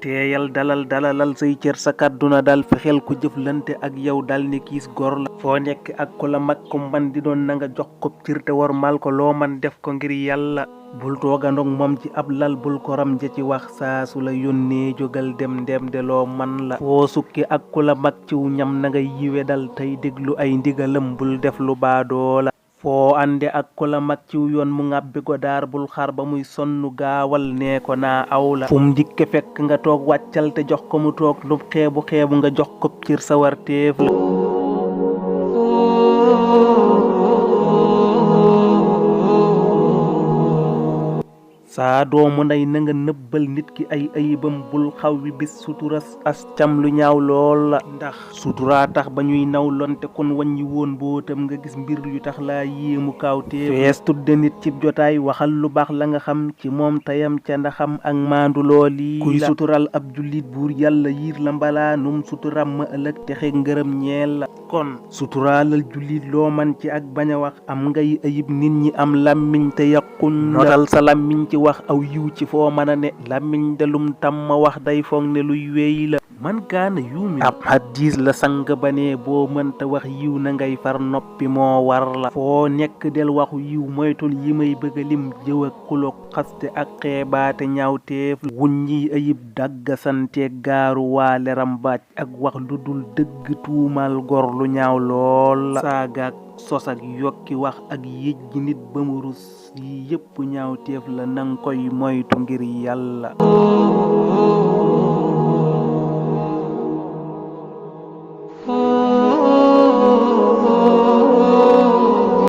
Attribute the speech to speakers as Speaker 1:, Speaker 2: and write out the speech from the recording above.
Speaker 1: teeyal dalalal say cër sa kàdduna dal fexeel ku jëflante ak yow dal ni kiis gor la foo nekk ak ku la mag ko man di doon na nga jox ko cër te war mal ko loo man def ko ngir yàlla bul toogandog moom ci ab lal bul ko ram ja ci wax saa su la yónnee jógal dem ndem de loo man la foo sukki ak ku la mag ciw ñam na nga yiwe dal tey déglu ay ndigalam bul def lu baadoola foo ànde ak ku la mag ciw yoon mu ŋàbbi ko daar bul xaar ba muy sonnu gaawal nee ko naa aw la fu mu dikke fekk nga toog wàccal te jox ko mu toog lu xeebu nga jox ko cër sa warteef la saa doomu nday na nga nëbbal nit ki ay ayibam bul xaw wi bis sutura as cam lu ñaaw lool la ndax sutura tax ba ñuy naw lonte kon wàññi woon bootam nga gis mbir yu tax laa yéemu kaawtee fees tudde nit ci jotaay waxal lu baax la nga xam ci moom tayam ca ndaxam ak maandu lool yi kuy sutural ab jullit buur yàlla yiir la mbalaa num suturam ma ëllëg te xeeg ngërëm ñeel la kon suturaalal jullit loo man ci ak bañ a wax am ngay ayib nit ñi am làmmiñ te yàquñ notal sa làmmiñ ci wax aw yiw ci foo mën a ne làmmiñ delum tam ma wax day foog ne luy wéy la man kaana yuumi ab hadiis la sang ba ne boo mënta wax yiw na ngay far noppi moo war la foo nekk del waxu yiw moytul yi may bëgga lim jëw ak xuloo xaste ak xeebaate ñaawteef wuñ ñiy ayib daggasanteeg gaaru waale rambaaj ak wax lu dul dëgg tuumal gor lu ñaaw lool la saagaak sos ak yokki wax ak yëj gi nit ba mu rus yi yépp ñaawteef la nang koy moytu ngir yàlla